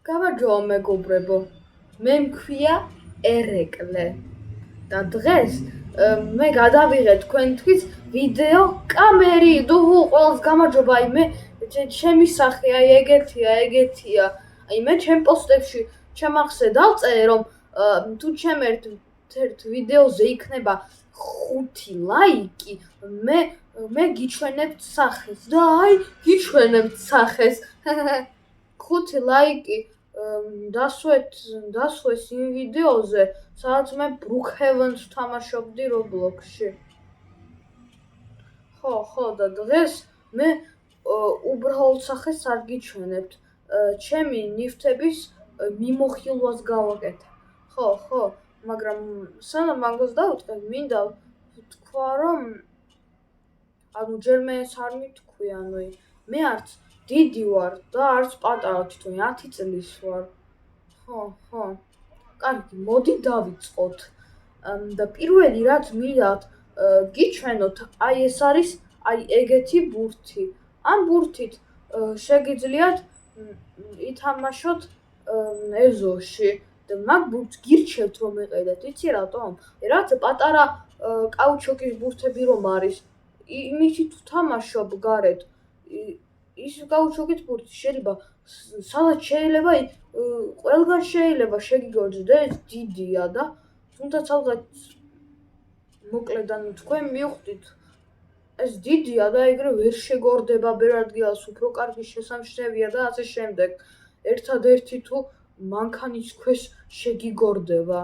გამარჯობა მეგობრებო, მე მქვია ერეკლე და დღეს მე გადავიღე თქვენთვის ვიდეო კამერი დუღუ ყველას გამარჯობა, აი მე ჩემი სახე აი ეგეთია, აი მე ჩემ პოსტებში ჩემ ახსე დავწერე რომ თუ ჩემ ერთ ვიდეოზე იქნება 5 ლაიკი, მე გიჩვენებთ სახეს და აი გიჩვენებთ სახეს 5 ლაიკი დასვეს იმ ვიდეოზე, სადაც მე Brookhaven-ს ვთამაშობდი Roblox-ში. ხო და დღეს მე უბრალოდ სახეს არ გიჩვენებთ. ჩემი ნივთების მიმოხილვას გავაკეთე. ხო, მაგრამ სანამ მაგას დავუწყებ, მინდა ვთქვა, რომ ჯერ მე ეს არ მითქვი, მე არც დიდი ვარ და არც პატარა, თვითონ 10 წლის ვარ. ხო. კარგი, მოდი დავიწყოთ. და პირველი რაც მინდათ გიჩვენოთ, აი ეს არის აი ეგეთი ბურთი. ამ ბურთით შეგიძლიათ ითამაშოთ ეზოში და მაგ ბურთს გირჩევთ რომ ეყიდეთ. იცი რატომ? რაც პატარა კაუჩუკის ბურთები რომ არის, იმით ვთამაშობ გარეთ. ის კაუჩუკის ბურთი შეიძლება სადაც შეიძლება ყველგან შეიძლება შეგიგორჯოს და ეს დიდია და თუნდაც ალბათ მოკლედ თქვენ მივხვდით ეს დიდია და ეგრე ვერ შეგორდება ბევრ ადგილას, უფრო კარგი შესამჩნევია და ასე შემდეგ. ერთადერთი თუ მანქანის ქვეშ შეგიგორდება.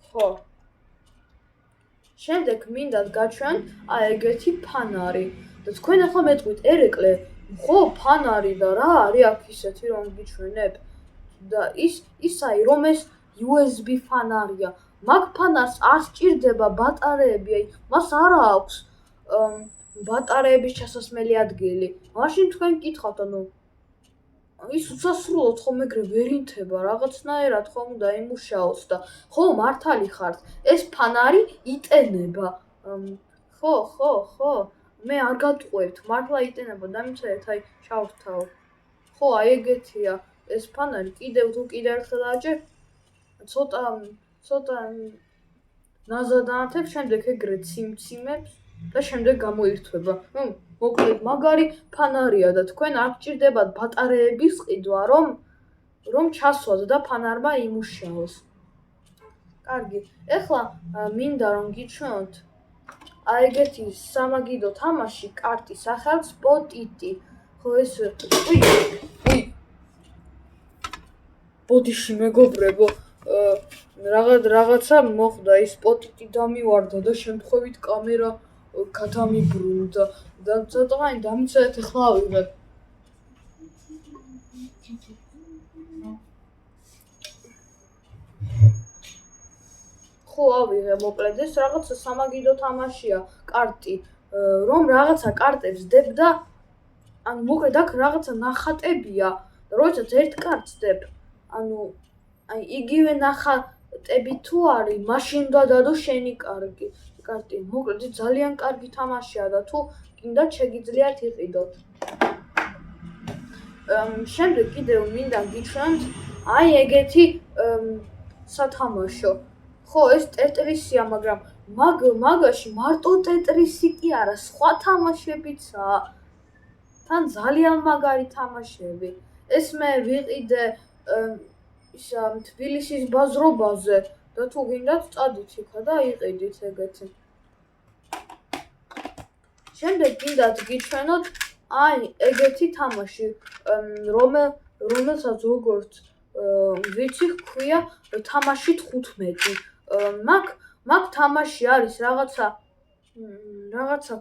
ხო. შემდეგ მინდათ გაჩვენოთ აი ეგეთი ფანარი და თქვენ ახლა მეტყვით ერეკლე, ხო ფანარი და რა არის აქ ისეთი რომ გიჩვენებ და ის აი რომ ეს USB ფანარია. მაგ ფანარს არ სჭირდება ბატარეები, აი მას არ აქვს ბატარეების ჩასასმელი ადგილი. მაშინ თქვენ გითხავთ, ის უსასრულოდ ხომ ეგრე ვერ ინთება, რაღაცნაირად ხომ უნდა იმუშაოს და ხო მართალი ხართ, ეს ფანარი იტენება. ხო. მე არ გატყუებთ, მართლა იტენება, დამიცადეთ, აი ჩავრთავ. ხო, აი ეგეთია ეს ფანარი, კიდევ ერთხელ აჭერ, ცოტა ნაზად ანათებ, შემდეგ ეგრე ციმციმებს და შემდეგ გამოირთვება. მოკლედ მაგარი ფანარია და თქვენ არ გჭირდებათ ბატარეების ყიდვა, რომ ჩასვათ და ფანარმა იმუშაოს. კარგი, ეხლა მინდა რომ გიჩვენოთ აი ეგეთი სამაგიდო თამაში კარტი სახელად Spot-It. ხო ეს ბოდიში მეგობრებო, რაღაცა მოხდა, ის Spot-It დამივარდა და შემთხვევით კამერა გადამიბრუნდა და ცოტაყანი დამიცადეთ, ეხლა ავიღებ. ხო, ავიღე მოკლედ ეს რაღაცა სამაგიდო თამაშია კარტი, რომ რაღაცა კარტებს დებ და მოკლედ აქ რაღაცა ნახატებია და როდესაც ერთ კარტს დებ, აი იგივე ნახატები თუ არის, მაშინ უნდა დადო შენი კარტი. მოკლედ ძალიან კარგი თამაშია და თუ გინდათ შეგიძლიათ იყიდოთ. შემდეგ კიდევ მინდა გიჩვენოთ აი ეგეთი სათამაშო. ხო, ეს ტეტრისია, მაგრამ მაგაში მარტო ტეტრისი კი არა, სხვა თამაშებიცაა. თან ძალიან მაგარი თამაშები. ეს მე ვიყიდე თბილისის ბაზრობაზე და თუ გინდათ წადით იქა და იყიდით ეგეთი. შემდეგ გინდათ გიჩვენოთ აი ეგეთი თამაში, რომელსაც როგორც ვიცი ჰქვია თამაში 15. მაგ თამაში არის რაღაცა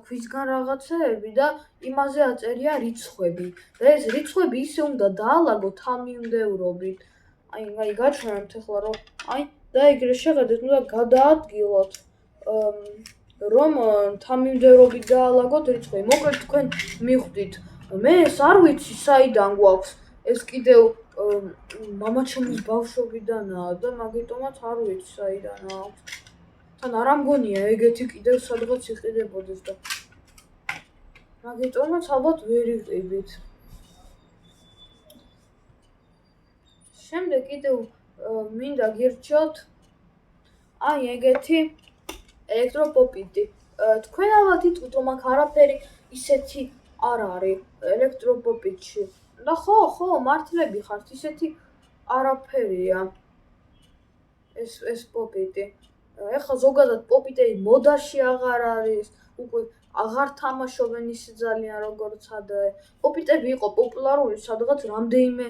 ქვისგან რაღაცეები და იმაზე აწერია რიცხვები. და ეს რიცხვები ისე უნდა დაალაგოთ თანმიმდევრობით. აი გაჩვენებთ ეხლა რომ და ეგრე შეხედეთ, უნდა გადაადგილოთ რომ თანმიმდევრობით დაალაგოთ რიცხვები. მოკლედ თქვენ მივხვდით, მე ეს არ ვიცი საიდან გვაქვს, ეს კიდევ მამაჩემის ბავშვობიდანაა და მაგიტომაც არ ვიცი საიდან აქვს. თან არ ამგონია ეგეთი კიდევ სადღაც იყიდებოდეს და მაგიტომაც ალბათ ვერ იყიდით. შემდეგ კიდევ მინდა გირჩიოთ აი ეგეთი ელექტროპოპიტი. თქვენ ალბათ იტყვით, რომ აქ არაფერი ისეთი არ არის ელექტროპოპიტში. და ხო, მართლები ხართ, ისეთი არაფერია ეს პოპიტი. ეხლა ზოგადად პოპიტები მოდაში აღარ არის, უკვე აღარ თამაშობენ ისე ძალიან როგორც ადრე. პოპიტები იყო პოპულარული სადღაც რამდენიმე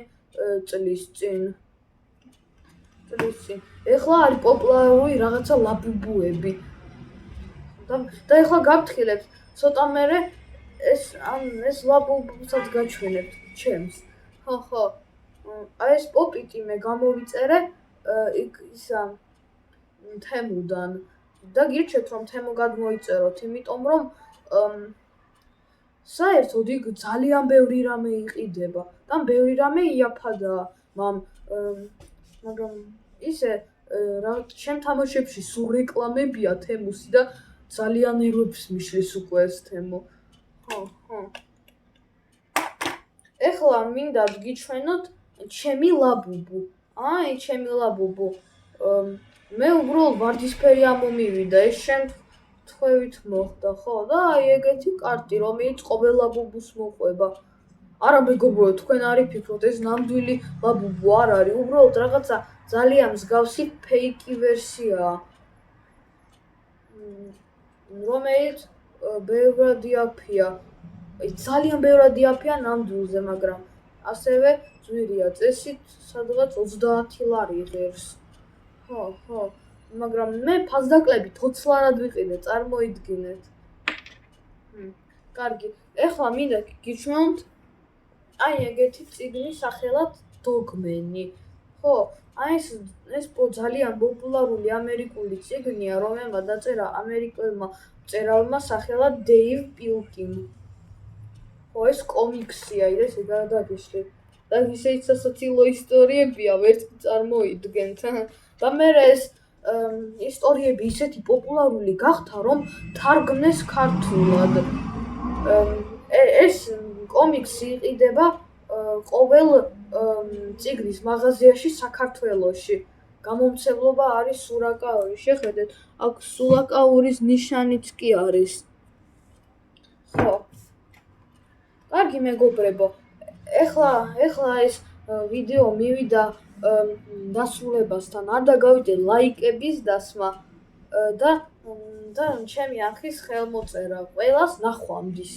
წლის წინ. ეხლა არის პოპულარული რაღაცა ლაბუბუები. და ეხლა გავთხილებთ, ცოტა მერე ეს ლაბუბუსაც გაჩვენებთ ჩემს. ხო. აი ეს პოპიტი მე გამოვიწერე ისა თემუდან და გირჩევთ რომ თემო გადმოიწეროთ, იმიტომ რომ საერთოდ იქ ძალიან ბევრი რამე იყიდება და ბევრი რამე იაფადაა, მაგრამ ისე ჩემ თამაშებში სულ რეკლამებია თემუსი და ძალიან ნერვებს მიშლის უკვე ეს თემო. ხო. ეხლა მინდა გიჩვენოთ ჩემი ლაბუბუ. აი ჩემი ლაბუბუ. მე უბრალოდ ვარდისფერი ამომივიდა, ეს შემთხვევით მოხდა, ხო? და აი ეგეთი კარტი, რომელიც ყოველ ლაბუბუს მოყვება. არა მეგობრებო, თქვენ არ იფიქროთ, ეს ნამდვილი ლაბუბუ არ არის, უბრალოდ რაღაცა ძალიან მსგავსი ფეიკი ვერსიაა. რომელიც ბევრად იაფია. ძალიან ბევრად იაფია ნამდვილზე, მაგრამ ასევე ძვირია წესით სადღაც 30 ლარი ღირს. ხო, მაგრამ მე ფასდაკლებით 20 ლარად ვიყიდე, წარმოიდგინეთ. კარგი, ეხლა მინდა გიჩვენოთ აი ეგეთი წიგნი სახელად დოგმენი. ხო, აი ეს ძალიან პოპულარული ამერიკული წიგნია, რომელმაც დაწერა ამერიკელმა მწერალმა სახელად დეივ პილკიმ. ხო, ეს კომიქსია, ისე გადაგიშლით. და ისეთი სასაცილო ისტორიებია, ვერც წარმოიდგენთ. და მე ეს ისტორიები ისეთი პოპულარული გახდა, რომ თარგმნეს ქართულად. ეს კომიქსი იყიდება ყოველ წიგნის მაღაზიაში საქართველოში. გამომცემლობა არის სურაკაური. შეხედეთ, აქ სურაკაურის ნიშანიც კი არის. ხო. კარგი მეგობრებო, ეხლა ეს ვიდეო მივიდა დასრულებასთან. არ დაგავიდე ლაიკების დასმა და ჩემი არხის ხელმოწერა. ყველას ნახვამდის.